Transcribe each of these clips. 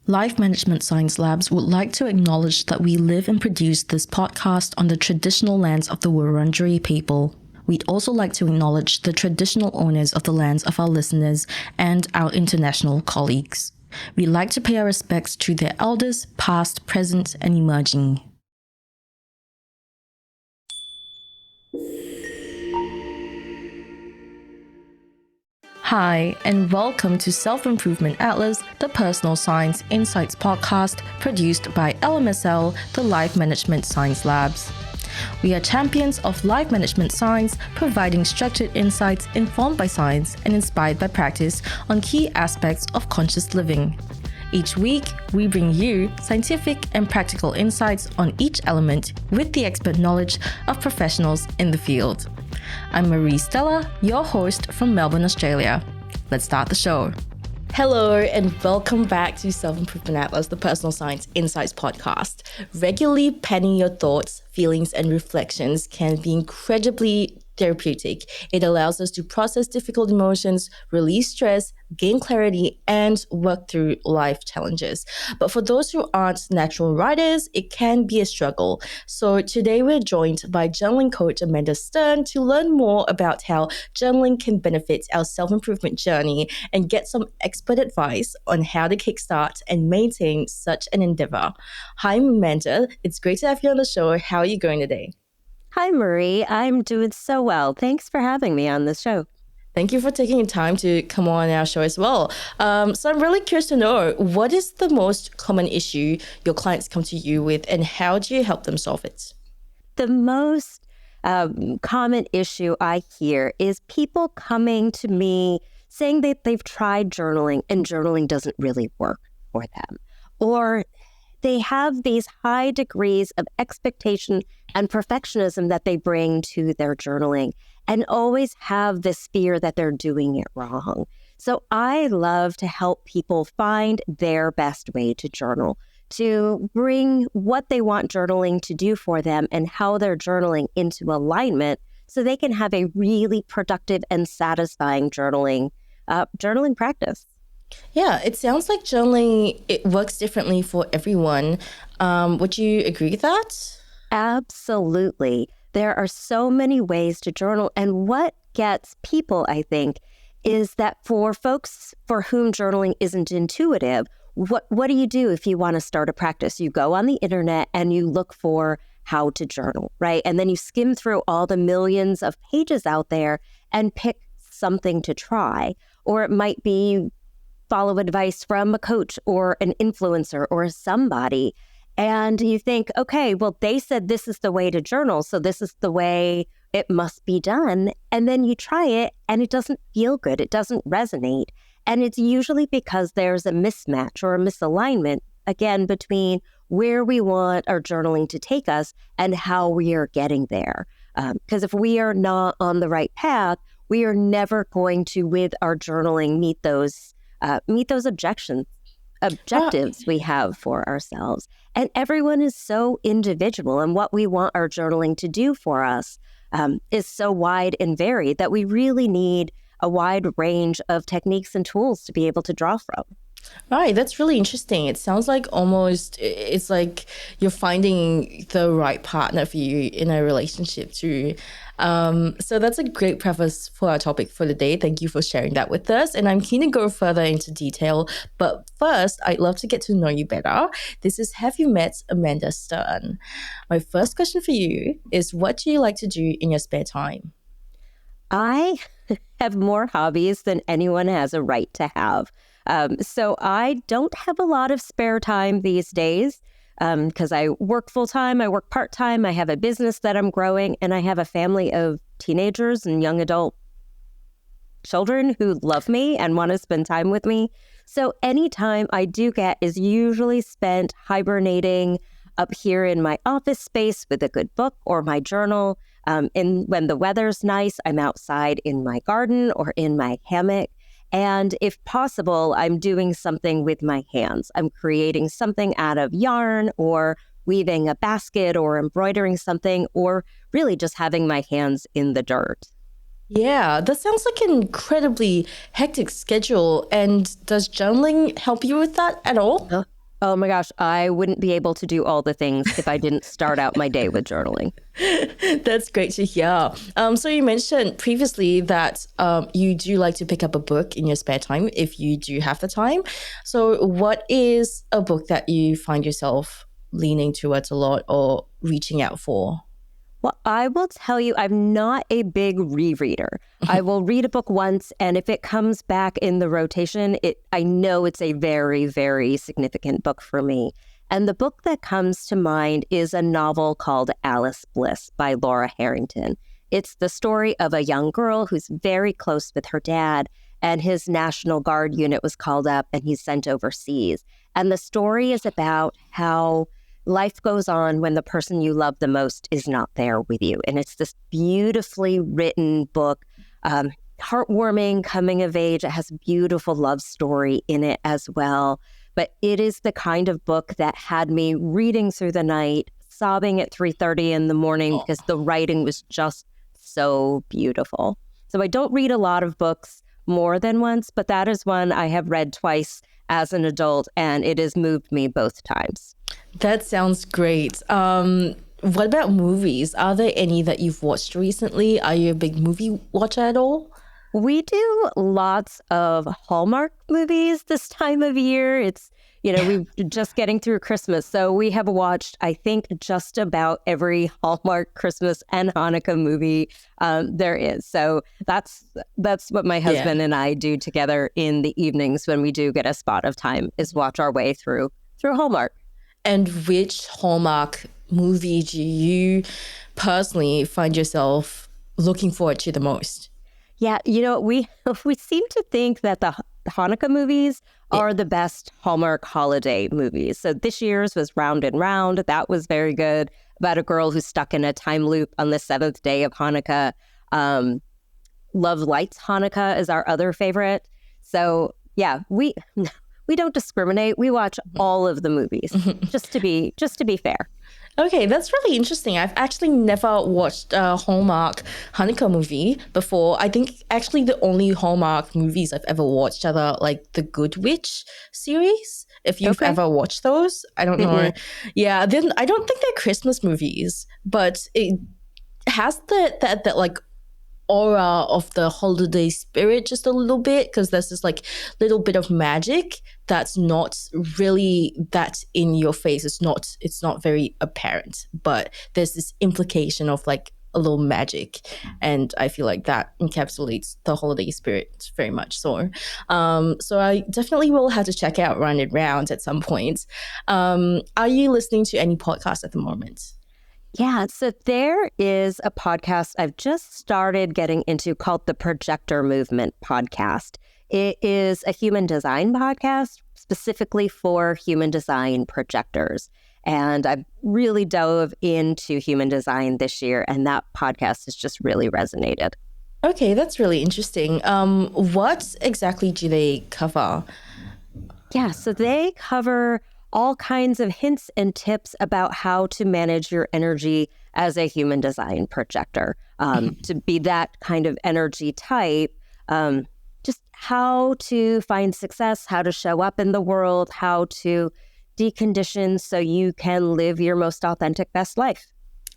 Life Management Science Labs would like to acknowledge that we live and produce this podcast on the traditional lands of the Wurundjeri people. We'd also like to acknowledge the traditional owners of the lands of our listeners and our international colleagues. We'd like to pay our respects to their elders, past, present, and emerging. Hi, and welcome to Self-Improvement Atlas, the Personal Science Insights podcast produced by LMSL, the Life Management Science Labs. We are champions of life management science, providing structured insights informed by science and inspired by practice on key aspects of conscious living. Each week, we bring you scientific and practical insights on each element with the expert knowledge of professionals in the field. I'm Marie Stella, your host from Melbourne, Australia. Let's start the show. Hello and welcome back to Self-Improvement Atlas, the Personal Science Insights podcast. Regularly penning your thoughts, feelings, and reflections can be incredibly therapeutic. It allows us to process difficult emotions, release stress, gain clarity, and work through life challenges. But for those who aren't natural writers, it can be a struggle. So today we're joined by journaling coach Amanda Stern to learn more about how journaling can benefit our self-improvement journey and get some expert advice on how to kickstart and maintain such an endeavor. Hi, Amanda. It's great to have you on the show. How are you going today? Hi, Marie. I'm doing so well. Thanks for having me on this show. Thank you for taking the time to come on our show as well. So I'm really curious to know, what is the most common issue your clients come to you with and how do you help them solve it? The most common issue I hear is people coming to me saying that they've tried journaling and journaling doesn't really work for them. Or they have these high degrees of expectation and perfectionism that they bring to their journaling and always have this fear that they're doing it wrong. So I love to help people find their best way to journal, to bring what they want journaling to do for them and how they're journaling into alignment so they can have a really productive and satisfying journaling practice. Yeah, it sounds like journaling, it works differently for everyone. Would you agree with that? Absolutely. There are so many ways to journal. And what gets people, I think, is that for folks for whom journaling isn't intuitive, what do you do if you want to start a practice? You go on the internet and you look for how to journal, right? And then you skim through all the millions of pages out there and pick something to try. Or it might be follow advice from a coach or an influencer or somebody. And you think, okay, well, they said this is the way to journal, so this is the way it must be done. And then you try it and it doesn't feel good. It doesn't resonate. And it's usually because there's a mismatch or a misalignment, again, between where we want our journaling to take us and how we are getting there. Because if we are not on the right path, we are never going to, with our journaling, meet those objectives we have for ourselves. And everyone is so individual, and what we want our journaling to do for us is so wide and varied that we really need a wide range of techniques and tools to be able to draw from. Right, that's really interesting. It sounds like it's like you're finding the right partner for you in a relationship too. So that's a great preface for our topic for the day. Thank you for sharing that with us. And I'm keen to go further into detail. But first, I'd love to get to know you better. This is, have you met Amanda Stern? My first question for you is, what do you like to do in your spare time? I have more hobbies than anyone has a right to have. So I don't have a lot of spare time these days because I work full-time, I work part-time, I have a business that I'm growing, and I have a family of teenagers and young adult children who love me and want to spend time with me. So any time I do get is usually spent hibernating up here in my office space with a good book or my journal. And when the weather's nice, I'm outside in my garden or in my hammock. And if possible, I'm doing something with my hands. I'm creating something out of yarn or weaving a basket or embroidering something or really just having my hands in the dirt. Yeah, that sounds like an incredibly hectic schedule. And does journaling help you with that at all? Oh my gosh, I wouldn't be able to do all the things if I didn't start out my day with journaling. That's great to hear. So you mentioned previously that you do like to pick up a book in your spare time if you do have the time. So what is a book that you find yourself leaning towards a lot or reaching out for? Well, I will tell you, I'm not a big rereader. I will read a book once, and if it comes back in the rotation, I know it's a very, very significant book for me. And the book that comes to mind is a novel called Alice Bliss by Laura Harrington. It's the story of a young girl who's very close with her dad, and his National Guard unit was called up, and he's sent overseas. And the story is about how life goes on when the person you love the most is not there with you. And it's this beautifully written book, heartwarming, coming of age. It has a beautiful love story in it as well. But it is the kind of book that had me reading through the night, sobbing at 3:30 in the morning because the writing was just so beautiful. So I don't read a lot of books more than once, but that is one I have read twice as an adult, and it has moved me both times. That sounds great. What about movies? Are there any that you've watched recently? Are you a big movie watcher at all? We do lots of Hallmark movies this time of year. It's, we're just getting through Christmas. So we have watched, I think, just about every Hallmark Christmas and Hanukkah movie there is. So that's what my husband and I do together in the evenings when we do get a spot of time, is watch our way through Hallmark. And which Hallmark movie do you personally find yourself looking forward to the most? Yeah, we seem to think that the Hanukkah movies are the best Hallmark holiday movies. So this year's was Round and Round. That was very good, about a girl who's stuck in a time loop on the seventh day of Hanukkah. Love Lights Hanukkah is our other favorite. So yeah, we don't discriminate. We watch all of the movies, just to be fair. Okay, that's really interesting. I've actually never watched a Hallmark Hanukkah movie before. I think actually the only Hallmark movies I've ever watched are the Good Witch series. If you've ever watched those, I don't know. Yeah, then I don't think they're Christmas movies, but it has that aura of the holiday spirit just a little bit, because there's this little bit of magic that's not really that in your face. It's not very apparent, but there's this implication of a little magic, and I feel like that encapsulates the holiday spirit very much so. So I definitely will have to check out Round and Round at some point. Are you listening to any podcasts at the moment? Yeah, so there is a podcast I've just started getting into called the Projector Movement podcast. It is a human design podcast specifically for human design projectors. And I've really dove into human design this year, and that podcast has just really resonated. Okay, that's really interesting. What exactly do they cover? Yeah, so they cover all kinds of hints and tips about how to manage your energy as a human design projector, to be that kind of energy type, just how to find success, how to show up in the world, how to decondition so you can live your most authentic, best life.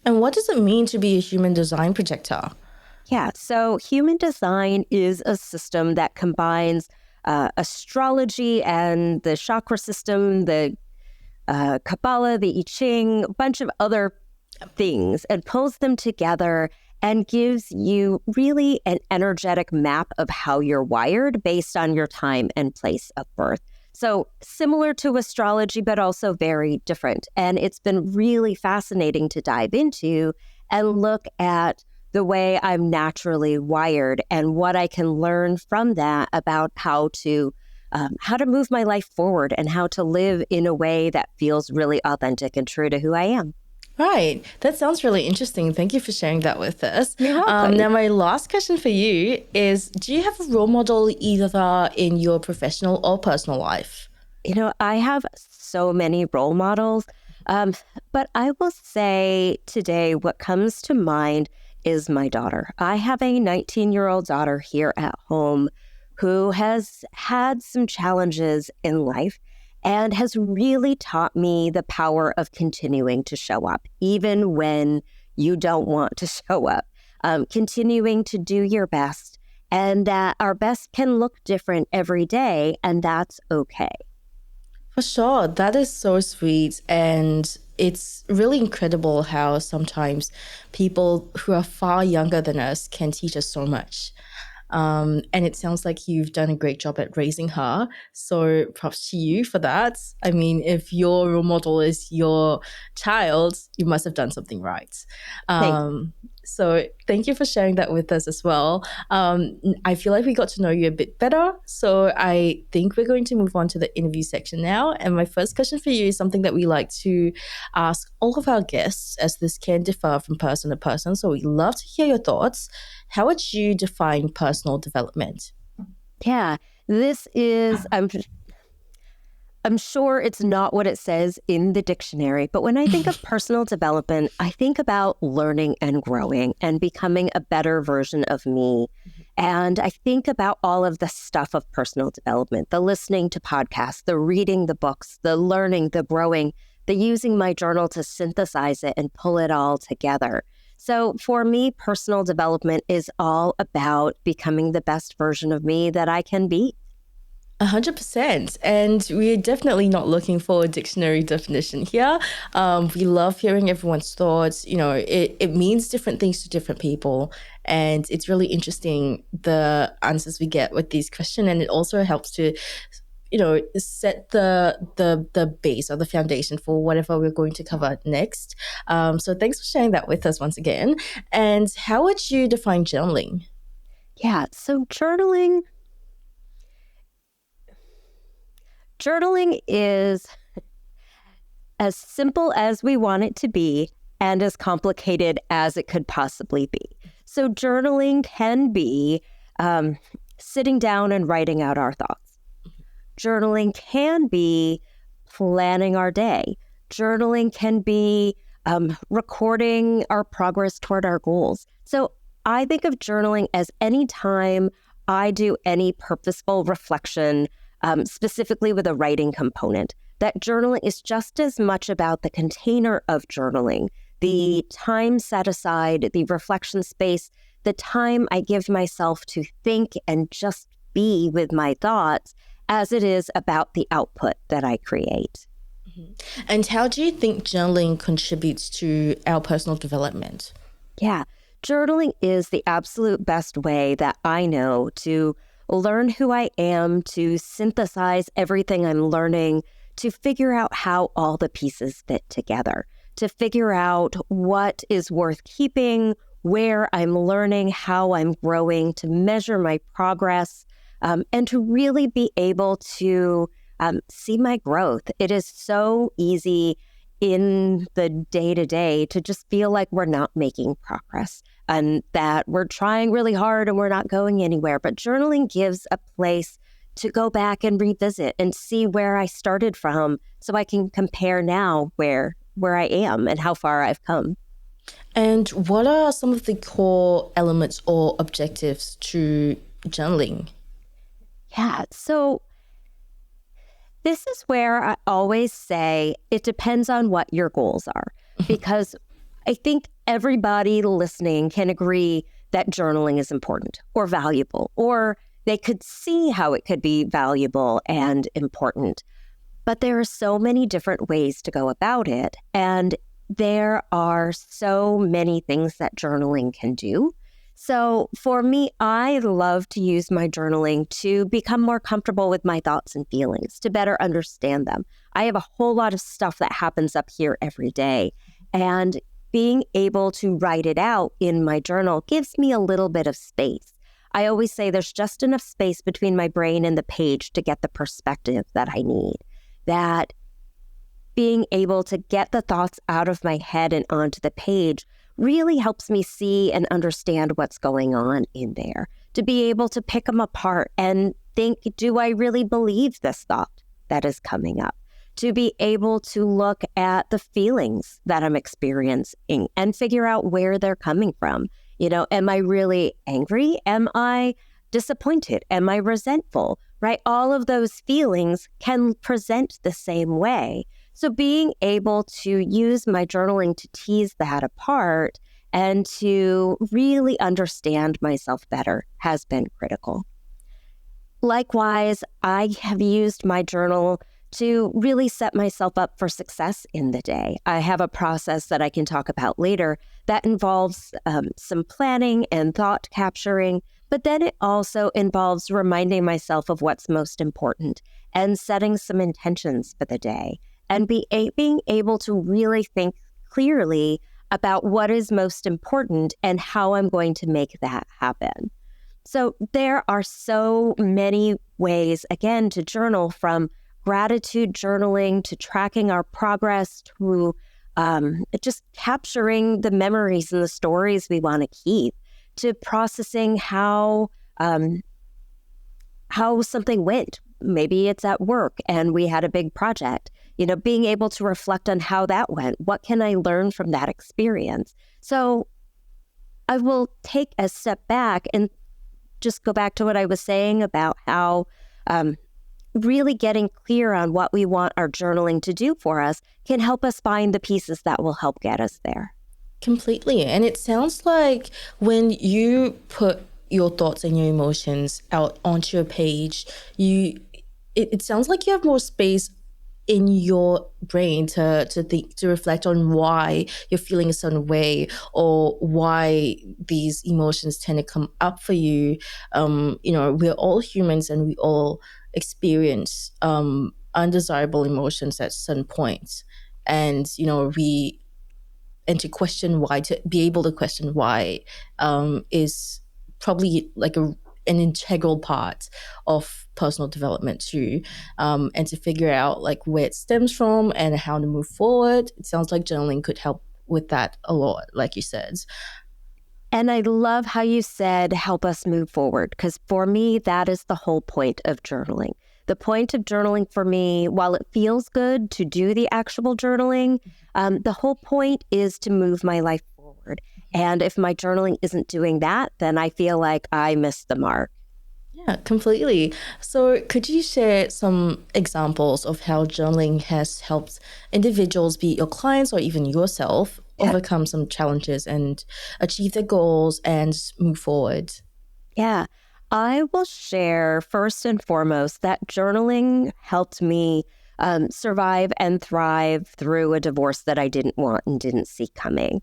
And what does it mean to be a human design projector? Yeah, so human design is a system that combines astrology and the chakra system, the Kabbalah, the I Ching, a bunch of other things, and pulls them together and gives you really an energetic map of how you're wired based on your time and place of birth. So similar to astrology, but also very different. And it's been really fascinating to dive into and look at the way I'm naturally wired and what I can learn from that about how to move my life forward and how to live in a way that feels really authentic and true to who I am. Right. That sounds really interesting. Thank you for sharing that with us. You're welcome. Now, my last question for you is, do you have a role model either in your professional or personal life? I have so many role models, but I will say today what comes to mind is my daughter. I have a 19-year-old daughter here at home who has had some challenges in life. and has really taught me the power of continuing to show up, even when you don't want to show up, continuing to do your best, and that our best can look different every day, and that's okay. For sure. That is so sweet. And it's really incredible how sometimes people who are far younger than us can teach us so much. And it sounds like you've done a great job at raising her. So props to you for that. I mean, if your role model is your child, you must have done something right. Thanks. So thank you for sharing that with us as well. I feel like we got to know you a bit better. So I think we're going to move on to the interview section now. And my first question for you is something that we like to ask all of our guests, as this can differ from person to person. So we'd love to hear your thoughts. How would you define personal development? Yeah, this is, I'm sure it's not what it says in the dictionary, but when I think of personal development, I think about learning and growing and becoming a better version of me. And I think about all of the stuff of personal development, the listening to podcasts, the reading the books, the learning, the growing, the using my journal to synthesize it and pull it all together. So for me, personal development is all about becoming the best version of me that I can be. 100%. And we're definitely not looking for a dictionary definition here. We love hearing everyone's thoughts. You know, it means different things to different people. And it's really interesting, the answers we get with these questions. And it also helps to, you know, set the base or the foundation for whatever we're going to cover next. So thanks for sharing that with us once again. And how would you define journaling? Yeah, so journaling is as simple as we want it to be and as complicated as it could possibly be. So journaling can be sitting down and writing out our thoughts. Journaling can be planning our day. Journaling can be recording our progress toward our goals. So I think of journaling as any time I do any purposeful reflection, specifically with a writing component. That journaling is just as much about the container of journaling, the time set aside, the reflection space, the time I give myself to think and just be with my thoughts, as it is about the output that I create. And how do you think journaling contributes to our personal development? Yeah, journaling is the absolute best way that I know to learn who I am, to synthesize everything I'm learning, to figure out how all the pieces fit together, to figure out what is worth keeping, where I'm learning, how I'm growing, to measure my progress, and to really be able to see my growth. It is so easy in the day-to-day to just feel like we're not making progress and that we're trying really hard and we're not going anywhere. But journaling gives a place to go back and revisit and see where I started from so I can compare now where I am and how far I've come. And what are some of the core elements or objectives to journaling? Yeah, so this is where I always say it depends on what your goals are, because I think everybody listening can agree that journaling is important or valuable, or they could see how it could be valuable and important. But there are so many different ways to go about it, and there are so many things that journaling can do. So for me, I love to use my journaling to become more comfortable with my thoughts and feelings, to better understand them. I have a whole lot of stuff that happens up here every day, and being able to write it out in my journal gives me a little bit of space. I always say there's just enough space between my brain and the page to get the perspective that I need. That being able to get the thoughts out of my head and onto the page really helps me see and understand what's going on in there, to be able to pick them apart and think, do I really believe this thought that is coming up? To be able to look at the feelings that I'm experiencing and figure out where they're coming from. You know, am I really angry? Am I disappointed? Am I resentful? right? All of those feelings can present the same way. So being able to use my journaling to tease that apart and to really understand myself better has been critical. Likewise, I have used my journal to really set myself up for success in the day. I have a process that I can talk about later that involves some planning and thought capturing, but then it also involves reminding myself of what's most important and setting some intentions for the day and being able to really think clearly about what is most important and how I'm going to make that happen. So there are so many ways, again, to journal, from gratitude journaling to tracking our progress to just capturing the memories and the stories we want to keep, to processing how something went. Maybe it's at work and we had a big project. Being able to reflect on how that went. What can I learn from that experience? So I will take a step back and just go back to what I was saying about how really getting clear on what we want our journaling to do for us can help us find the pieces that will help get us there. Completely. And it sounds like when you put your thoughts and your emotions out onto a page, it sounds like you have more space in your brain to think, to reflect on why you're feeling a certain way or why these emotions tend to come up for you. We're all humans and we all experience undesirable emotions at certain points. And, to question why, to be able to question why is probably like an integral part of personal development too, and to figure out like where it stems from and how to move forward. It sounds like journaling could help with that a lot, like you said. And I love how you said help us move forward, because for me, that is the whole point of journaling. The point of journaling for me, while it feels good to do the actual journaling, the whole point is to move my life forward. And if my journaling isn't doing that, then I feel like I missed the mark. Yeah, completely. So could you share some examples of how journaling has helped individuals, be it your clients or even yourself, overcome some challenges and achieve their goals and move forward? Yeah, I will share first and foremost that journaling helped me survive and thrive through a divorce that I didn't want and didn't see coming.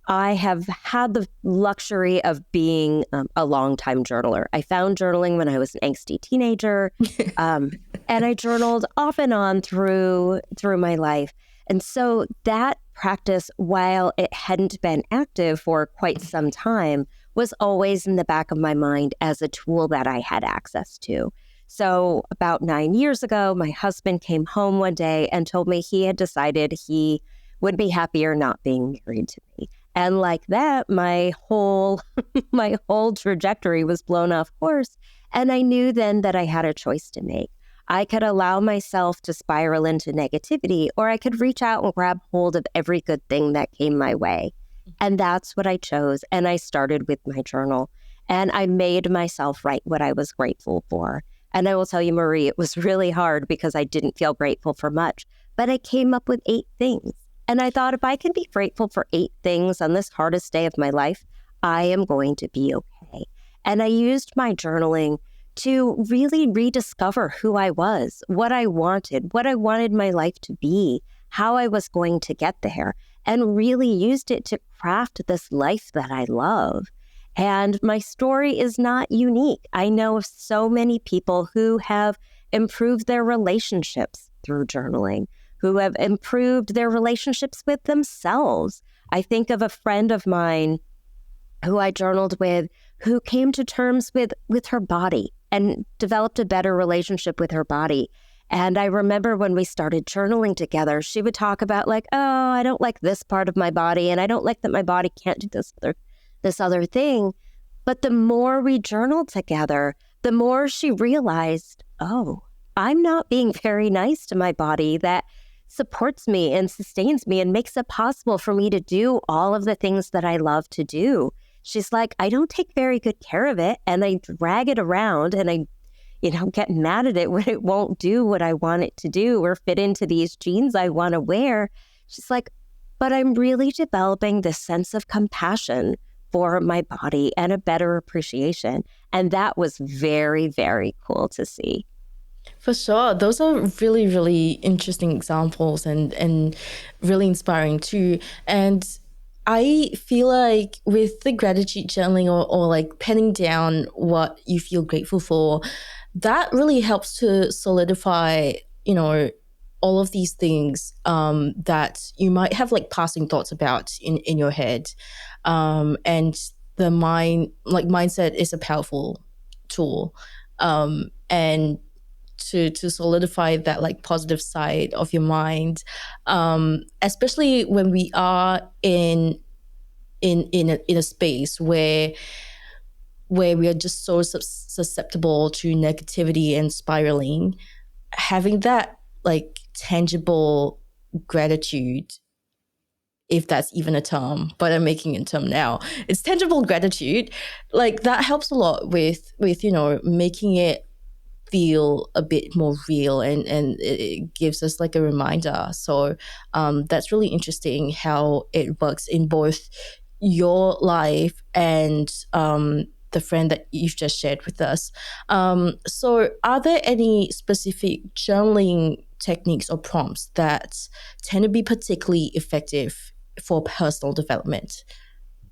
I have had the luxury of being a longtime journaler. I found journaling when I was an angsty teenager, and I journaled off and on through my life. And so that practice, while it hadn't been active for quite some time, was always in the back of my mind as a tool that I had access to. So about 9 years ago, my husband came home one day and told me he had decided he would be happier not being married to me. And like that, my whole my whole trajectory was blown off course. And I knew then that I had a choice to make. I could allow myself to spiral into negativity, or I could reach out and grab hold of every good thing that came my way. And that's what I chose. And I started with my journal. And I made myself write what I was grateful for. And I will tell you, Marie, it was really hard because I didn't feel grateful for much. But I came up with 8 things. And I thought, if I can be grateful for 8 things on this hardest day of my life, I am going to be okay. And I used my journaling to really rediscover who I was, what I wanted my life to be, how I was going to get there, and really used it to craft this life that I love. And my story is not unique. I know of so many people who have improved their relationships through journaling, who have improved their relationships with themselves. I think of a friend of mine who I journaled with, who came to terms with her body and developed a better relationship with her body. And I remember when we started journaling together, she would talk about like, oh, I don't like this part of my body, and I don't like that my body can't do this other thing. But the more we journaled together, the more she realized, oh, I'm not being very nice to my body that supports me and sustains me and makes it possible for me to do all of the things that I love to do. She's like, I don't take very good care of it, and I drag it around, and I get mad at it when it won't do what I want it to do or fit into these jeans I want to wear. She's like, but I'm really developing this sense of compassion for my body and a better appreciation. And that was very, very cool to see. For sure. Those are really, really interesting examples and really inspiring too. And I feel like with the gratitude journaling or like penning down what you feel grateful for, that really helps to solidify, all of these things that you might have like passing thoughts about in your head. And the mindset is a powerful tool. And to solidify that like positive side of your mind, especially when we are in a space where we are just so susceptible to negativity and spiraling. Having that like tangible gratitude, if that's even a term, but I'm making it a term now. It's tangible gratitude, like that helps a lot with making it feel a bit more real, and it gives us like a reminder. So that's really interesting how it works in both your life and the friend that you've just shared with us. So are there any specific journaling techniques or prompts that tend to be particularly effective for personal development?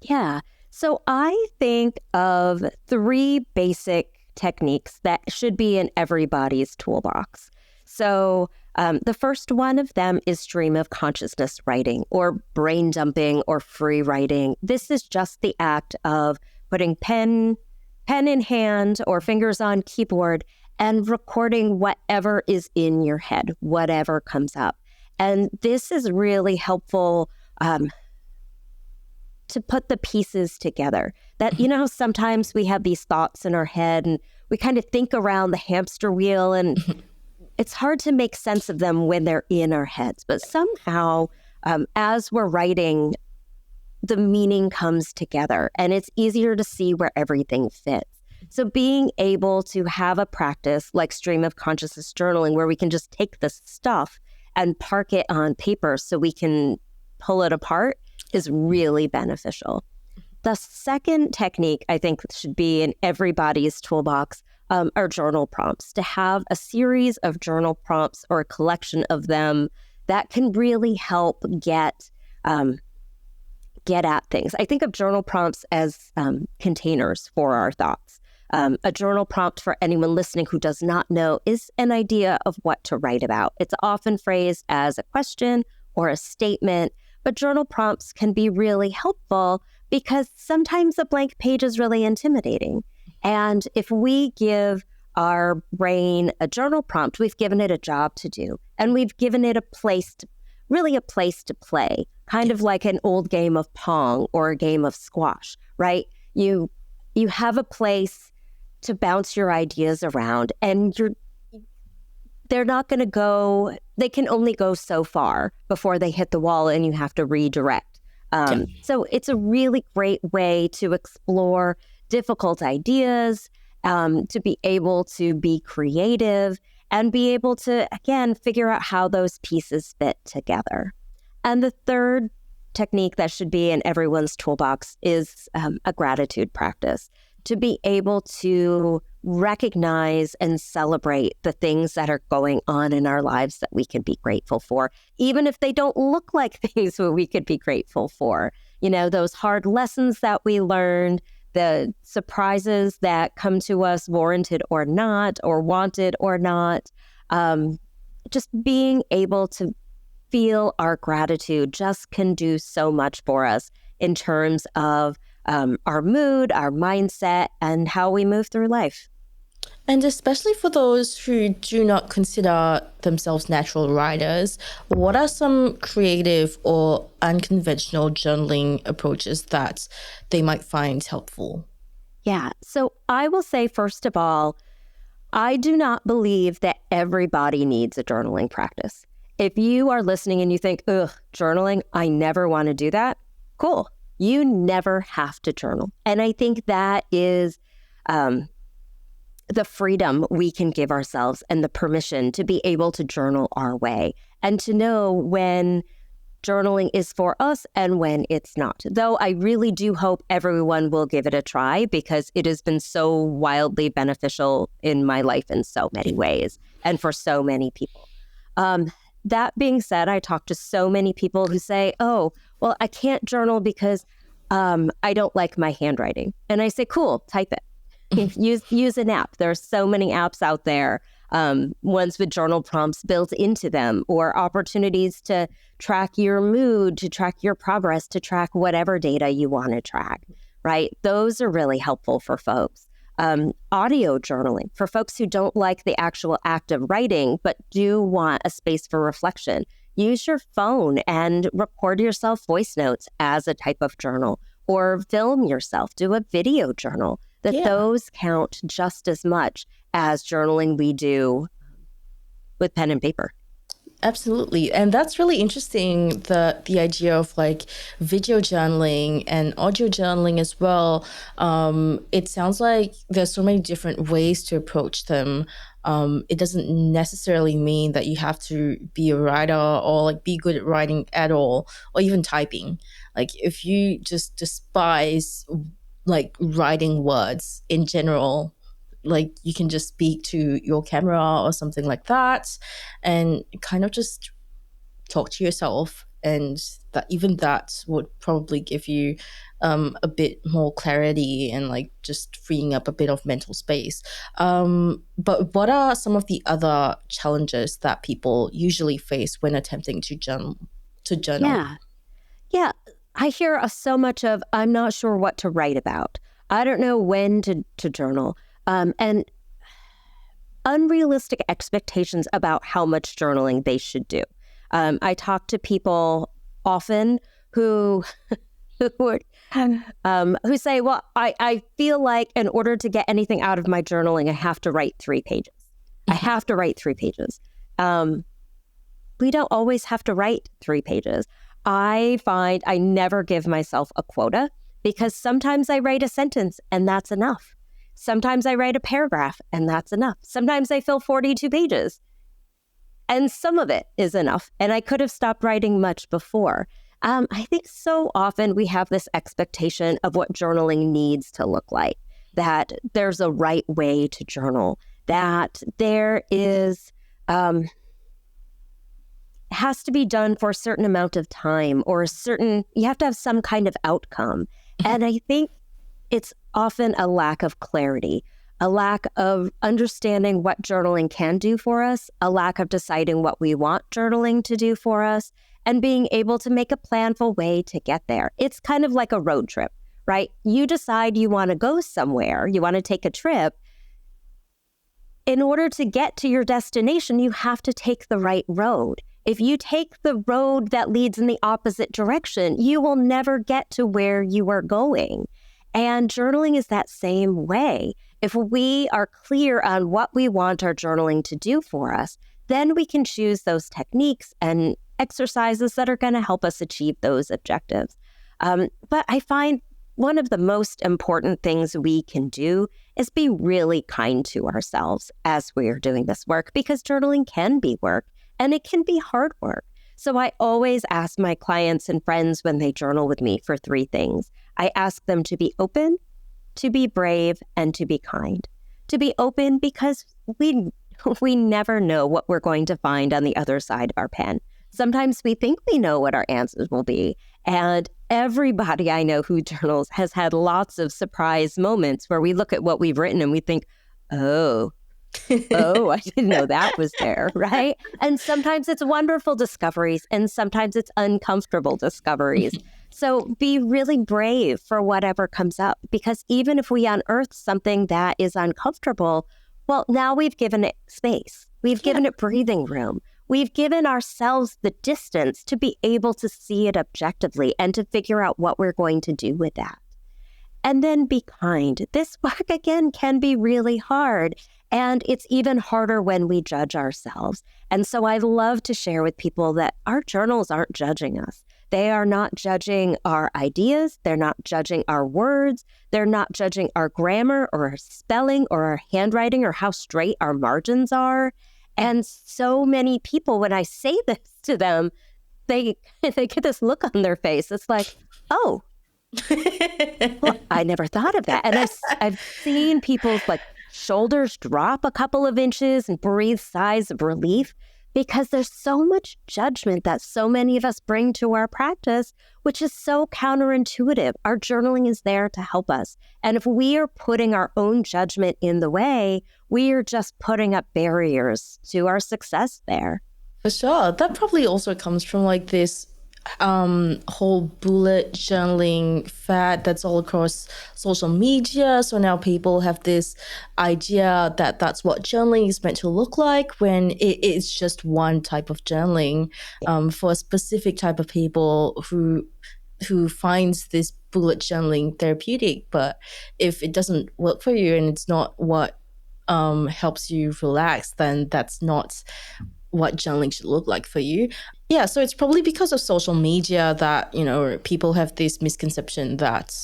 Yeah. So I think of 3 basic techniques that should be in everybody's toolbox. So the first one of them is stream of consciousness writing or brain dumping or free writing. This is just the act of putting pen in hand or fingers on keyboard and recording whatever is in your head, whatever comes up. And this is really helpful to put the pieces together. That, sometimes we have these thoughts in our head and we kind of think around the hamster wheel and it's hard to make sense of them when they're in our heads. But somehow, as we're writing, the meaning comes together and it's easier to see where everything fits. So being able to have a practice like stream of consciousness journaling where we can just take the stuff and park it on paper so we can pull it apart is really beneficial. The second technique I think should be in everybody's toolbox are journal prompts. To have a series of journal prompts or a collection of them that can really help get at things. I think of journal prompts as containers for our thoughts. A journal prompt for anyone listening who does not know is an idea of what to write about. It's often phrased as a question or a statement, but journal prompts can be really helpful because sometimes a blank page is really intimidating. And if we give our brain a journal prompt, we've given it a job to do, and we've given it a place to play, kind of like an old game of Pong or a game of squash, right? You have a place to bounce your ideas around, and they're not going to go, they can only go so far before they hit the wall and you have to redirect. So it's a really great way to explore difficult ideas, to be able to be creative and be able to, again, figure out how those pieces fit together. And the third technique that should be in everyone's toolbox is a gratitude practice. To be able to recognize and celebrate the things that are going on in our lives that we can be grateful for, even if they don't look like things that we could be grateful for. Those hard lessons that we learned, the surprises that come to us, warranted or not, or wanted or not. Just being able to feel our gratitude just can do so much for us in terms of our mood, our mindset, and how we move through life. And especially for those who do not consider themselves natural writers, what are some creative or unconventional journaling approaches that they might find helpful? Yeah. So I will say, first of all, I do not believe that everybody needs a journaling practice. If you are listening and you think, ugh, journaling, I never want to do that, cool. You never have to journal. And I think that is the freedom we can give ourselves and the permission to be able to journal our way and to know when journaling is for us and when it's not. Though I really do hope everyone will give it a try because it has been so wildly beneficial in my life in so many ways and for so many people. That being said, I talk to so many people who say, oh, well, I can't journal because I don't like my handwriting. And I say, cool, type it. Use an app. There are so many apps out there, ones with journal prompts built into them, or opportunities to track your mood, to track your progress, to track whatever data you want to track, right? Those are really helpful for folks. Audio journaling for folks who don't like the actual act of writing, but do want a space for reflection. Use your phone and record yourself voice notes as a type of journal, or film yourself, do a video journal. Those count just as much as journaling we do with pen and paper. Absolutely. And that's really interesting, the idea of like video journaling and audio journaling as well. It sounds like there's so many different ways to approach them. It doesn't necessarily mean that you have to be a writer or like be good at writing at all, or even typing. Like if you just despise like writing words in general, like you can just speak to your camera or something like that and kind of just talk to yourself, and that would probably give you a bit more clarity and like just freeing up a bit of mental space. But what are some of the other challenges that people usually face when attempting to journal? Yeah. I hear so much of, I'm not sure what to write about. I don't know when to journal. And unrealistic expectations about how much journaling they should do. I talk to people often who say, well, I feel like in order to get anything out of my journaling, I have to write 3 pages. I have to write 3 pages. We don't always have to write 3 pages. I find I never give myself a quota because sometimes I write a sentence and that's enough. Sometimes I write a paragraph and that's enough. Sometimes I fill 42 pages and some of it is enough. And I could have stopped writing much before. I think so often we have this expectation of what journaling needs to look like, that there's a right way to journal, that there is has to be done for a certain amount of time or you have to have some kind of outcome. And I think it's often a lack of clarity, a lack of understanding what journaling can do for us, a lack of deciding what we want journaling to do for us, and being able to make a planful way to get there. It's kind of like a road trip, right? You decide you want to go somewhere, you want to take a trip. In order to get to your destination, you have to take the right road. If you take the road that leads in the opposite direction, you will never get to where you are going. And journaling is that same way. If we are clear on what we want our journaling to do for us, then we can choose those techniques and exercises that are going to help us achieve those objectives. But I find one of the most important things we can do is be really kind to ourselves as we are doing this work, because journaling can be work and it can be hard work. So I always ask my clients and friends when they journal with me for 3 things. I ask them to be open, to be brave, and to be kind. To be open because we never know what we're going to find on the other side of our pen. Sometimes we think we know what our answers will be. And everybody I know who journals has had lots of surprise moments where we look at what we've written and we think, oh, I didn't know that was there, right? And sometimes it's wonderful discoveries and sometimes it's uncomfortable discoveries. So be really brave for whatever comes up, because even if we unearth something that is uncomfortable, well, now we've given it space. We've given it breathing room. We've given ourselves the distance to be able to see it objectively and to figure out what we're going to do with that. And then be kind. This work, again, can be really hard. And it's even harder when we judge ourselves. And so I love to share with people that our journals aren't judging us. They are not judging our ideas. They're not judging our words. They're not judging our grammar or our spelling or our handwriting or how straight our margins are. And so many people, when I say this to them, they get this look on their face. It's like, oh, well, I never thought of that. And I've seen people's like shoulders drop a couple of inches and breathe sighs of relief because there's so much judgment that so many of us bring to our practice, which is so counterintuitive. Our journaling is there to help us. And if we are putting our own judgment in the way, we are just putting up barriers to our success there. For sure. That probably also comes from like this whole bullet journaling fad that's all across social media. So now people have this idea that that's what journaling is meant to look like when it's just one type of journaling for a specific type of people who finds this bullet journaling therapeutic. But if it doesn't work for you and it's not what helps you relax, then that's not what journaling should look like for you. Yeah, so it's probably because of social media that, people have this misconception that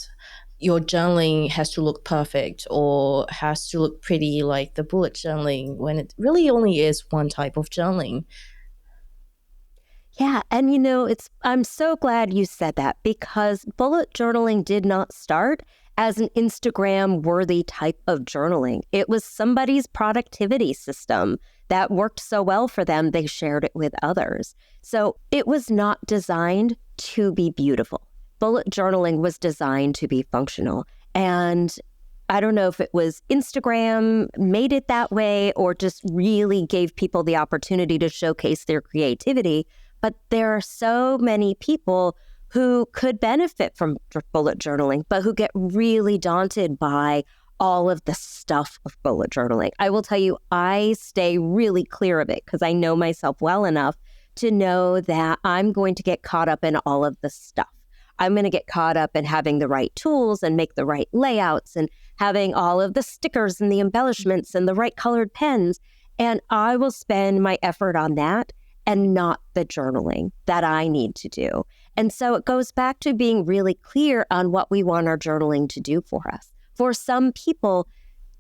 your journaling has to look perfect or has to look pretty like the bullet journaling when it really only is one type of journaling. Yeah, and I'm so glad you said that because bullet journaling did not start as an Instagram-worthy type of journaling. It was somebody's productivity system that worked so well for them, they shared it with others. So it was not designed to be beautiful. Bullet journaling was designed to be functional. And I don't know if it was Instagram made it that way or just really gave people the opportunity to showcase their creativity. But there are so many people who could benefit from bullet journaling, but who get really daunted by all of the stuff of bullet journaling. I will tell you, I stay really clear of it because I know myself well enough to know that I'm going to get caught up in all of the stuff. I'm going to get caught up in having the right tools and make the right layouts and having all of the stickers and the embellishments and the right colored pens. And I will spend my effort on that and not the journaling that I need to do. And so it goes back to being really clear on what we want our journaling to do for us. For some people,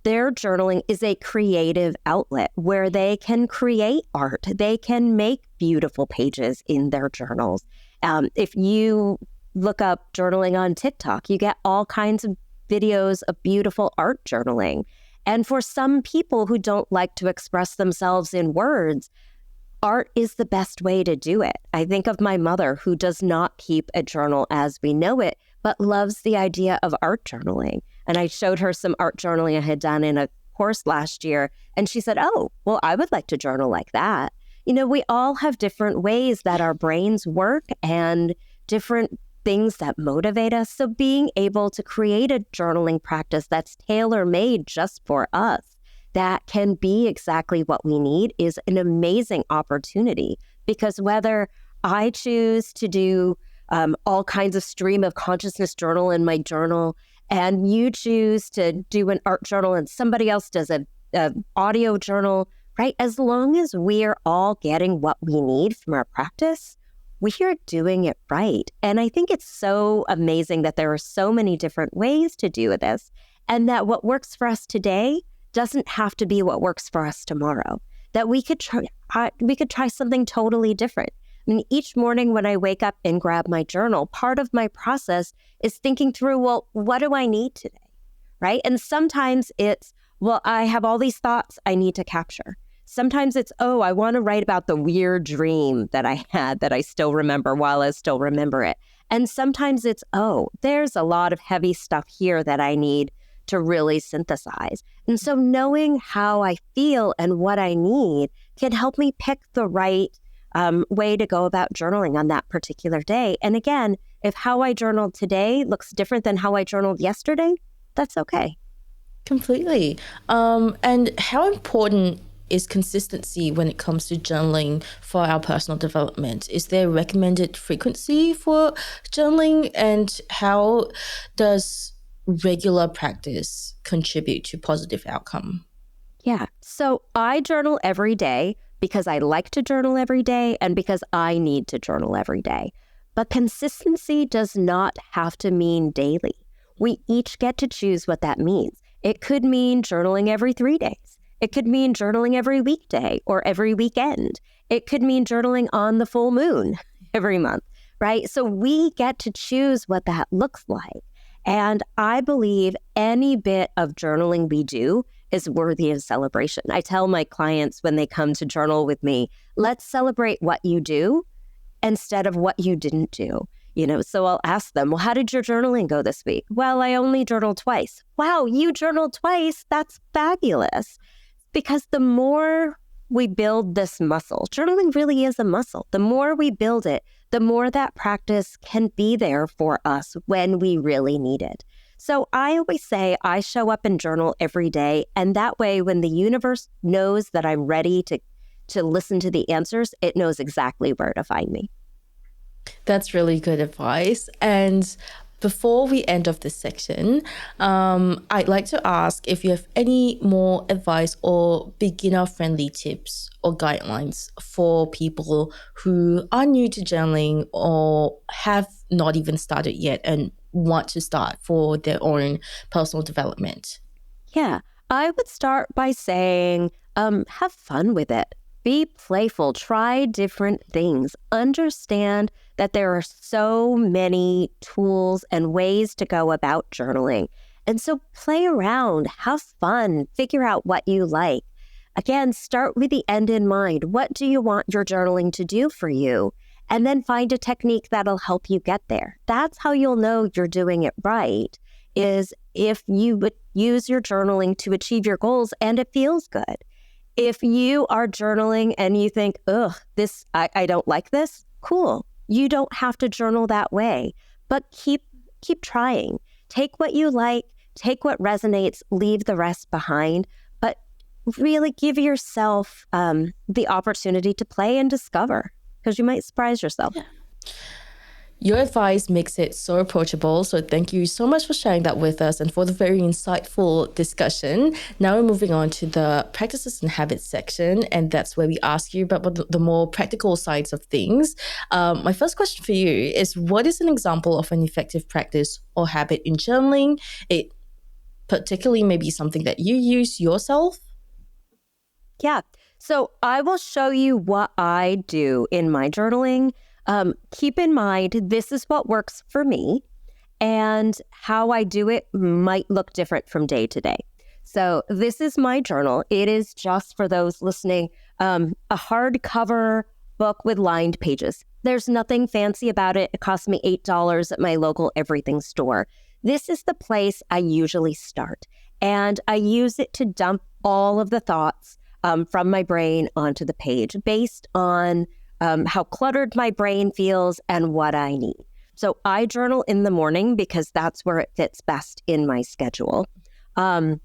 their journaling is a creative outlet where they can create art. They can make beautiful pages in their journals. If you look up journaling on TikTok, you get all kinds of videos of beautiful art journaling. And for some people who don't like to express themselves in words, art is the best way to do it. I think of my mother who does not keep a journal as we know it, but loves the idea of art journaling. And I showed her some art journaling I had done in a course last year. And she said, oh, well, I would like to journal like that. We all have different ways that our brains work and different things that motivate us. So being able to create a journaling practice that's tailor-made just for us, that can be exactly what we need, is an amazing opportunity. Because whether I choose to do all kinds of stream of consciousness journal in my journal, and you choose to do an art journal and somebody else does a audio journal, right? As long as we are all getting what we need from our practice, we are doing it right. And I think it's so amazing that there are so many different ways to do this and that what works for us today doesn't have to be what works for us tomorrow, that we could try something totally different. I mean, each morning when I wake up and grab my journal, part of my process is thinking through, well, what do I need today, right? And sometimes it's, well, I have all these thoughts I need to capture. Sometimes it's, oh, I want to write about the weird dream that I had that I still remember while I still remember it. And sometimes it's, oh, there's a lot of heavy stuff here that I need to really synthesize. And so knowing how I feel and what I need can help me pick the right way to go about journaling on that particular day. And again, if how I journaled today looks different than how I journaled yesterday, that's okay. Completely. And how important is consistency when it comes to journaling for our personal development? Is there recommended frequency for journaling, and how does regular practice contribute to positive outcome? Yeah. So I journal every day because I like to journal every day and because I need to journal every day. But consistency does not have to mean daily. We each get to choose what that means. It could mean journaling every 3 days. It could mean journaling every weekday or every weekend. It could mean journaling on the full moon every month, right? So we get to choose what that looks like. And I believe any bit of journaling we do is worthy of celebration. I tell my clients when they come to journal with me, let's celebrate what you do instead of what you didn't do. So I'll ask them, well, how did your journaling go this week? Well, I only journaled twice. Wow, you journaled twice? That's fabulous. Because the more we build this muscle, journaling really is a muscle. The more we build it, the more that practice can be there for us when we really need it. So I always say I show up and journal every day. And that way, when the universe knows that I'm ready to listen to the answers, it knows exactly where to find me. That's really good advice. And before we end off this section, I'd like to ask if you have any more advice or beginner-friendly tips or guidelines for people who are new to journaling or have not even started yet and want to start for their own personal development. Yeah, I would start by saying, have fun with it. Be playful, try different things, understand that there are so many tools and ways to go about journaling. And so play around, have fun, figure out what you like. Again, start with the end in mind. What do you want your journaling to do for you? And then find a technique that'll help you get there. That's how you'll know you're doing it right, is if you would use your journaling to achieve your goals and it feels good. If you are journaling and you think, I don't like this, cool. You don't have to journal that way, but keep trying. Take what you like, take what resonates, leave the rest behind, but really give yourself the opportunity to play and discover, because you might surprise yourself. Yeah. Your advice makes it so approachable. So thank you so much for sharing that with us and for the very insightful discussion. Now we're moving on to the practices and habits section. And that's where we ask you about the more practical sides of things. My first question for you is, what is an example of an effective practice or habit in journaling? It particularly maybe something that you use yourself? Yeah. So I will show you what I do in my journaling. Keep in mind, this is what works for me, and how I do it might look different from day to day. So this is my journal. It is, just for those listening, a hardcover book with lined pages. There's nothing fancy about it. It cost me $8 at my local everything store. This is the place I usually start, and I use it to dump all of the thoughts from my brain onto the page based on how cluttered my brain feels and what I need. So I journal in the morning because that's where it fits best in my schedule. And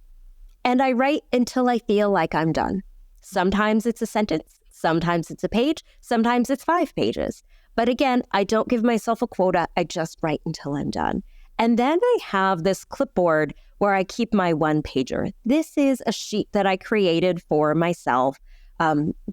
I write until I feel like I'm done. Sometimes it's a sentence, sometimes it's a page, sometimes it's 5 pages. But again, I don't give myself a quota. I just write until I'm done. And then I have this clipboard where I keep my 1-pager. This is a sheet that I created for myself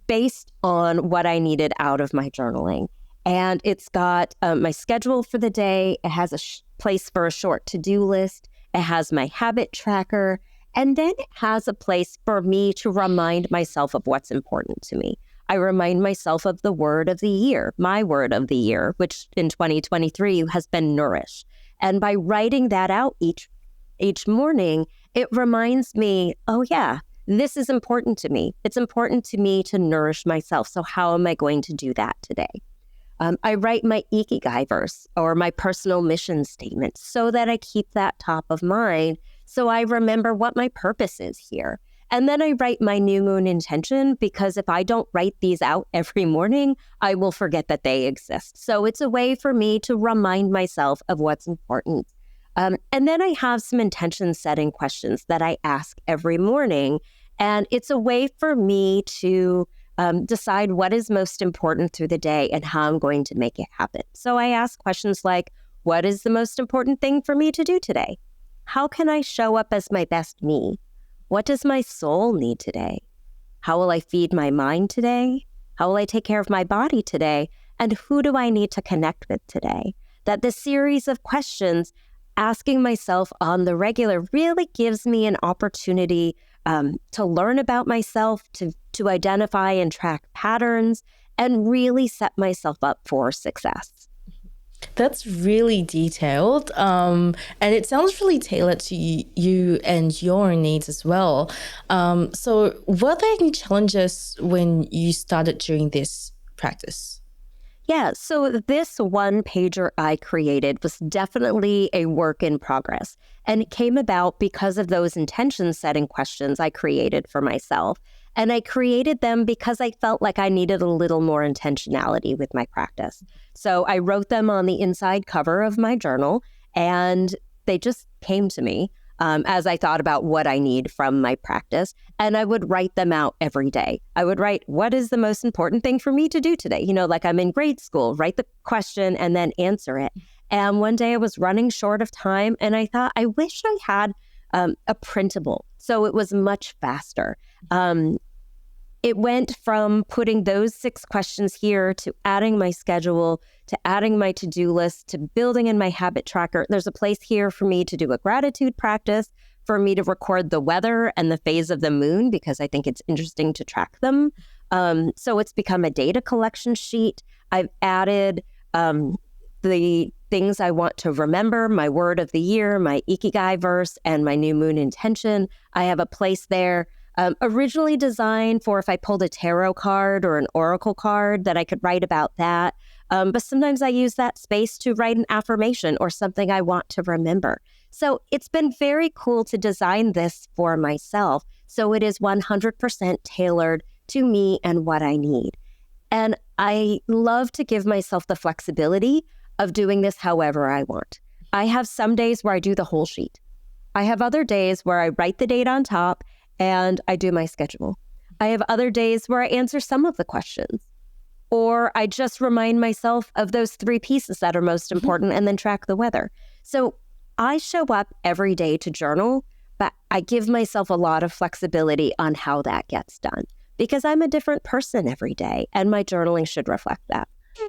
based on what I needed out of my journaling. And it's got my schedule for the day. It has a place for a short to-do list. It has my habit tracker. And then it has a place for me to remind myself of what's important to me. I remind myself of the word of the year, my word of the year, which in 2023 has been nourish. And by writing that out each morning, it reminds me, oh yeah, this is important to me. It's important to me to nourish myself. So how am I going to do that today? I write my ikigai verse or my personal mission statement so that I keep that top of mind, so I remember what my purpose is here. And then I write my new moon intention, because if I don't write these out every morning, I will forget that they exist. So it's a way for me to remind myself of what's important. And then I have some intention setting questions that I ask every morning. And it's a way for me to decide what is most important through the day and how I'm going to make it happen. So I ask questions like, what is the most important thing for me to do today? How can I show up as my best me? What does my soul need today? How will I feed my mind today? How will I take care of my body today? And who do I need to connect with today? That this series of questions, asking myself on the regular, really gives me an opportunity to learn about myself, to identify and track patterns, and really set myself up for success. That's really detailed. And it sounds really tailored to you and your needs as well. So were there any challenges when you started doing this practice? Yeah, so this one pager I created was definitely a work in progress. And it came about because of those intention setting questions I created for myself. And I created them because I felt like I needed a little more intentionality with my practice. So I wrote them on the inside cover of my journal, and they just came to me as I thought about what I need from my practice. And I would write them out every day. I would write, what is the most important thing for me to do today? You know, like I'm in grade school, write the question and then answer it. And one day I was running short of time and I thought, I wish I had a printable. So it was much faster. It went from putting those 6 questions here to adding my schedule, to adding my to-do list, to building in my habit tracker. There's a place here for me to do a gratitude practice, for me to record the weather and the phase of the moon, because I think it's interesting to track them. So it's become a data collection sheet. I've added the things I want to remember, my word of the year, my Ikigai verse, and my new moon intention. I have a place there originally designed for if I pulled a tarot card or an oracle card that I could write about that. But sometimes I use that space to write an affirmation or something I want to remember. So it's been very cool to design this for myself. So it is 100% tailored to me and what I need. And I love to give myself the flexibility of doing this however I want. I have some days where I do the whole sheet. I have other days where I write the date on top and I do my schedule. I have other days where I answer some of the questions, or I just remind myself of those 3 pieces that are most important and then track the weather. So I show up every day to journal, but I give myself a lot of flexibility on how that gets done because I'm a different person every day and my journaling should reflect that.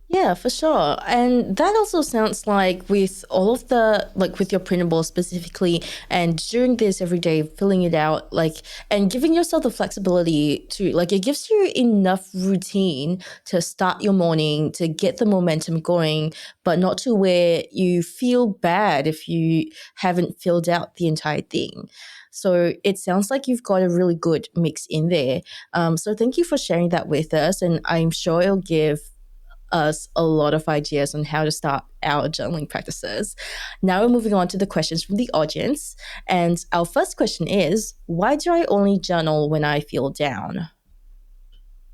Yeah, for sure. And that also sounds like with all of the, like with your printable specifically, and doing this every day, filling it out, like, and giving yourself the flexibility to, like, it gives you enough routine to start your morning, to get the momentum going, but not to where you feel bad if you haven't filled out the entire thing. So it sounds like you've got a really good mix in there. So thank you for sharing that with us. And I'm sure it'll give us a lot of ideas on how to start our journaling practices. Now we're moving on to the questions from the audience. And our first question is, why do I only journal when I feel down?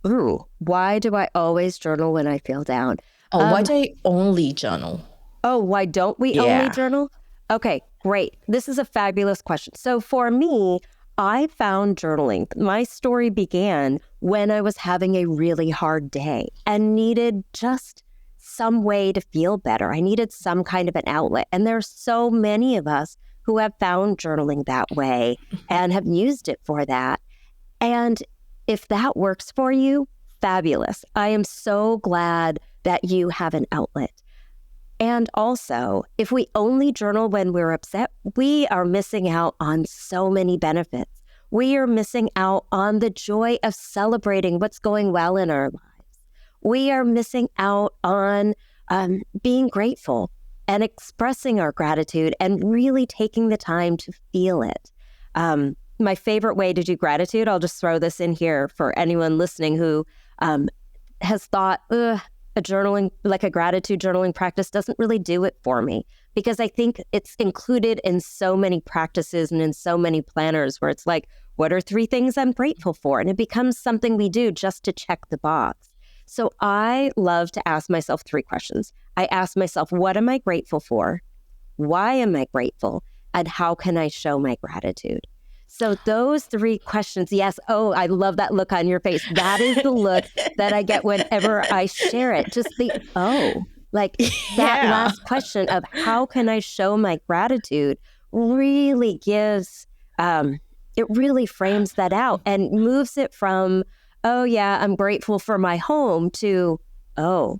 Ooh, why do I always journal when I feel down? Oh, why do I only journal? Oh, why don't we only journal? Okay, great. This is a fabulous question. So for me, I found journaling. My story began when I was having a really hard day and needed just some way to feel better. I needed some kind of an outlet. And there's so many of us who have found journaling that way and have used it for that. And if that works for you, fabulous. I am so glad that you have an outlet. And also, if we only journal when we're upset, we are missing out on so many benefits. We are missing out on the joy of celebrating what's going well in our lives. We are missing out on being grateful and expressing our gratitude and really taking the time to feel it. My favorite way to do gratitude, I'll just throw this in here for anyone listening who has thought, a journaling, like a gratitude journaling practice doesn't really do it for me, because I think it's included in so many practices and in so many planners where it's like, what are 3 things I'm grateful for? And it becomes something we do just to check the box. So I love to ask myself 3 questions. I ask myself, what am I grateful for? Why am I grateful? And how can I show my gratitude? So those 3 questions, yes. Oh, I love that look on your face. That is the look that I get whenever I share it. Just like that last question of how can I show my gratitude really gives it really frames that out and moves it from, oh yeah, I'm grateful for my home to, oh,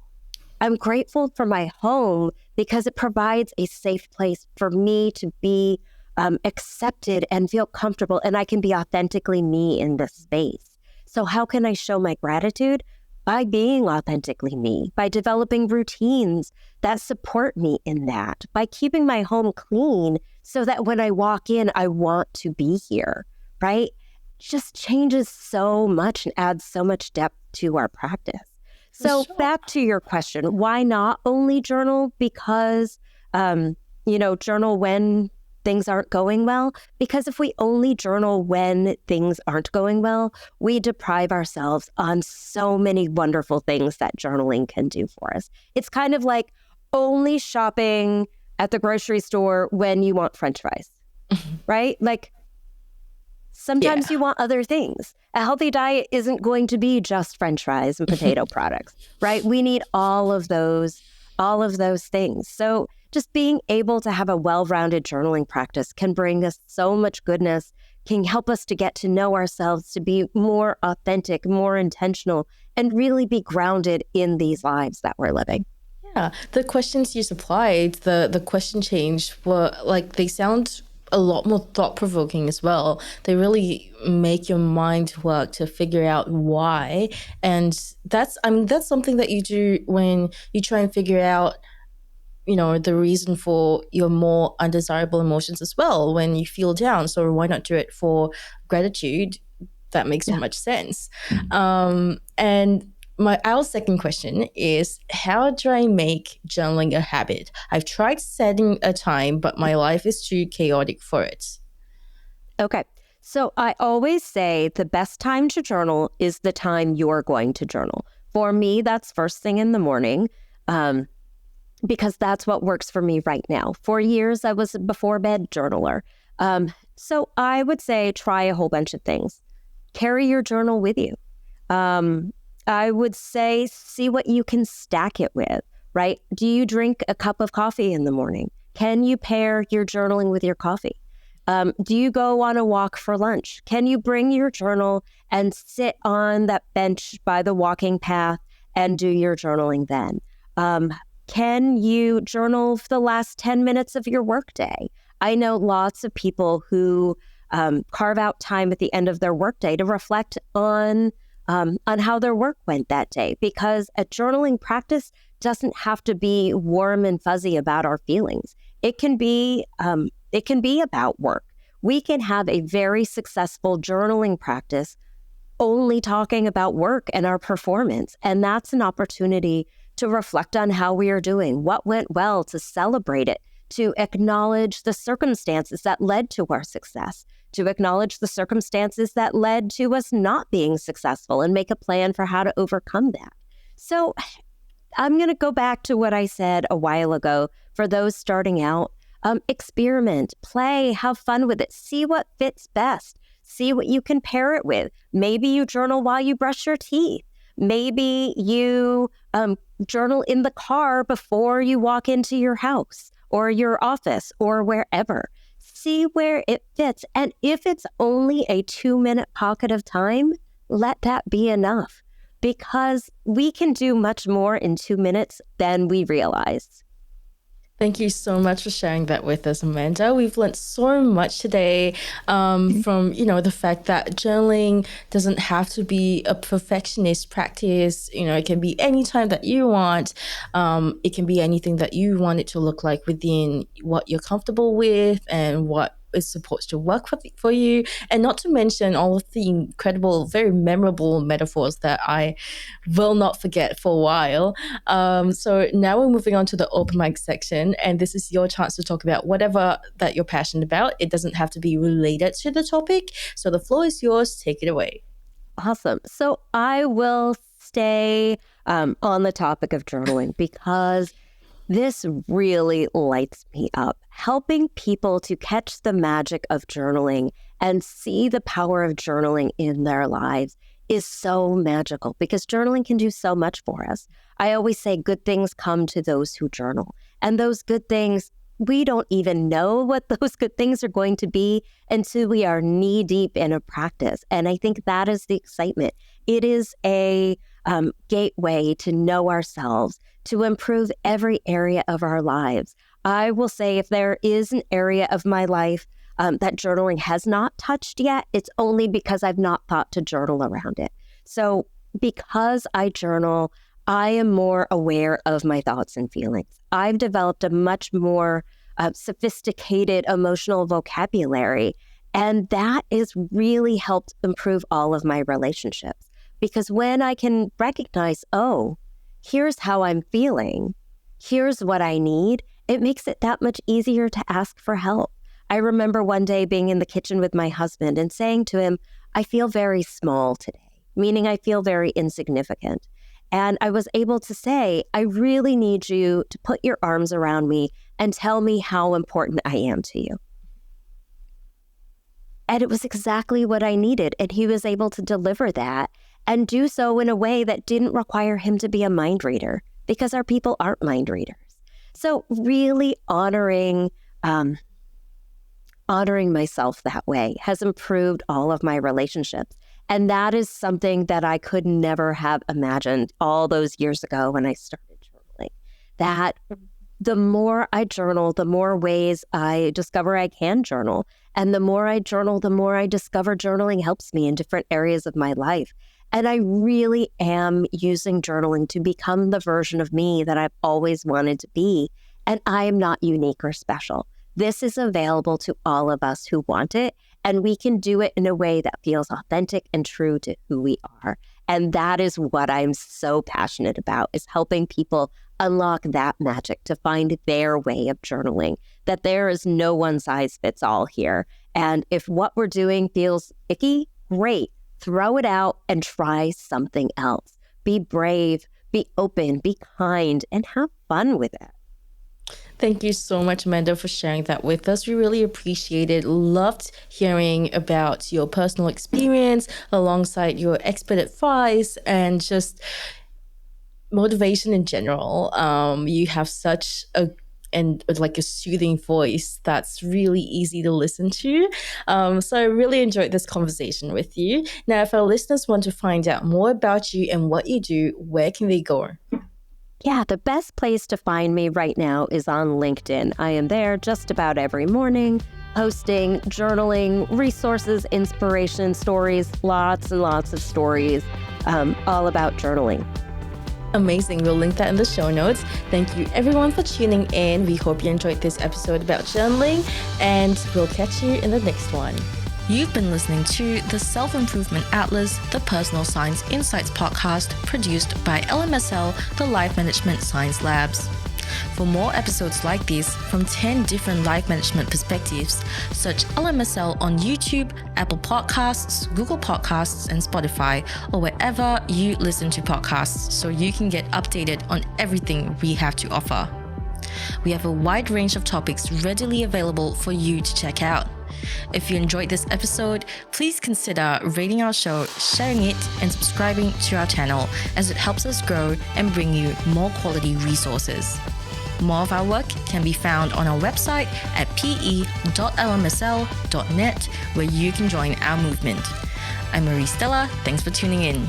I'm grateful for my home because it provides a safe place for me to be accepted and feel comfortable, and I can be authentically me in this space. So how can I show my gratitude? By being authentically me, by developing routines that support me in that, by keeping my home clean so that when I walk in, I want to be here, right? Just changes so much and adds so much depth to our practice. So Sure. back to your question, why not only journal? Because, journal when things aren't going well. Because if we only journal when things aren't going well, we deprive ourselves on so many wonderful things that journaling can do for us. It's kind of like only shopping at the grocery store when you want French fries, right? Like sometimes Yeah. you want other things. A healthy diet isn't going to be just French fries and potato products, right? We need all of those things. So just being able to have a well-rounded journaling practice can bring us so much goodness, can help us to get to know ourselves, to be more authentic, more intentional, and really be grounded in these lives that we're living. Yeah, the questions you supplied, the question change were like they sound a lot more thought provoking as well. They really make your mind work to figure out why, and that's something that you do when you try and figure out the reason for your more undesirable emotions as well when you feel down. So why not do it for gratitude? That makes so Yeah. much sense. And our second question is, how do I make journaling a habit? I've tried setting a time, but my life is too chaotic for it. Okay. So I always say the best time to journal is the time you're going to journal. For me, that's first thing in the morning. Because that's what works for me right now. For years, I was a before bed journaler. So I would say try a whole bunch of things. Carry your journal with you. I would say see what you can stack it with, right? Do you drink a cup of coffee in the morning? Can you pair your journaling with your coffee? Do you go on a walk for lunch? Can you bring your journal and sit on that bench by the walking path and do your journaling then? Can you journal for the last 10 minutes of your workday? I know lots of people who carve out time at the end of their workday to reflect on how their work went that day, because a journaling practice doesn't have to be warm and fuzzy about our feelings. It can be about work. We can have a very successful journaling practice only talking about work and our performance, and that's an opportunity to reflect on how we are doing, what went well, to celebrate it, to acknowledge the circumstances that led to our success, to acknowledge the circumstances that led to us not being successful and make a plan for how to overcome that. So I'm going to go back to what I said a while ago. For those starting out, experiment, play, have fun with it, see what fits best, see what you can pair it with. Maybe you journal while you brush your teeth. Maybe you journal in the car before you walk into your house or your office or wherever. See where it fits. And if it's only a 2-minute pocket of time, let that be enough, because we can do much more in 2 minutes than we realize. Thank you so much for sharing that with us, Amanda. We've learned so much today from, the fact that journaling doesn't have to be a perfectionist practice. It can be any time that you want. It can be anything that you want it to look like within what you're comfortable with and what is supposed to work for you, and not to mention all of the incredible, very memorable metaphors that I will not forget for a while. So now we're moving on to the open mic section, and this is your chance to talk about whatever that you're passionate about. It doesn't have to be related to the topic, so the floor is yours. Take it away. Awesome. So I will stay on the topic of journaling because this really lights me up. Helping people to catch the magic of journaling and see the power of journaling in their lives is so magical, because journaling can do so much for us. I always say good things come to those who journal, and those good things we don't even know what those good things are going to be until we are knee deep in a practice. And I think that is the excitement. It is a gateway to know ourselves, to improve every area of our lives. I will say if there is an area of my life that journaling has not touched yet, it's only because I've not thought to journal around it. So because I journal, I am more aware of my thoughts and feelings. I've developed a much more sophisticated emotional vocabulary, and that has really helped improve all of my relationships. Because when I can recognize, oh, here's how I'm feeling, here's what I need, it makes it that much easier to ask for help. I remember one day being in the kitchen with my husband and saying to him, I feel very small today, meaning I feel very insignificant. And I was able to say, I really need you to put your arms around me and tell me how important I am to you. And it was exactly what I needed. And he was able to deliver that and do so in a way that didn't require him to be a mind reader, because our people aren't mind readers. So really honoring myself that way has improved all of my relationships. And that is something that I could never have imagined all those years ago when I started journaling. That the more I journal, the more ways I discover I can journal. And the more I journal, the more I discover journaling helps me in different areas of my life. And I really am using journaling to become the version of me that I've always wanted to be. And I am not unique or special. This is available to all of us who want it, and we can do it in a way that feels authentic and true to who we are. And that is what I'm so passionate about, is helping people unlock that magic to find their way of journaling, that there is no one size fits all here. And if what we're doing feels icky, great. Throw it out and try something else. Be brave, be open, be kind, and have fun with it. Thank you so much, Amanda, for sharing that with us. We really appreciate it. Loved hearing about your personal experience alongside your expert advice and just motivation in general. You have such a soothing voice that's really easy to listen to. So I really enjoyed this conversation with you. Now, if our listeners want to find out more about you and what you do, where can they go? Yeah, the best place to find me right now is on LinkedIn. I am there just about every morning, posting, journaling, resources, inspiration, stories, lots and lots of stories, all about journaling. Amazing. We'll link that in the show notes. Thank you everyone for tuning in. We hope you enjoyed this episode about journaling, and we'll catch you in the next one. You've been listening to the Self-Improvement Atlas, the Personal Science Insights podcast produced by LMSL, the Life Management Science Labs. For more episodes like this from 10 different life management perspectives, search LMSL on YouTube, Apple Podcasts, Google Podcasts, and Spotify, or wherever you listen to podcasts, so you can get updated on everything we have to offer. We have a wide range of topics readily available for you to check out. If you enjoyed this episode, please consider rating our show, sharing it, and subscribing to our channel, as it helps us grow and bring you more quality resources. More of our work can be found on our website at pe.lmsl.net, where you can join our movement. I'm Marie Stella. Thanks for tuning in.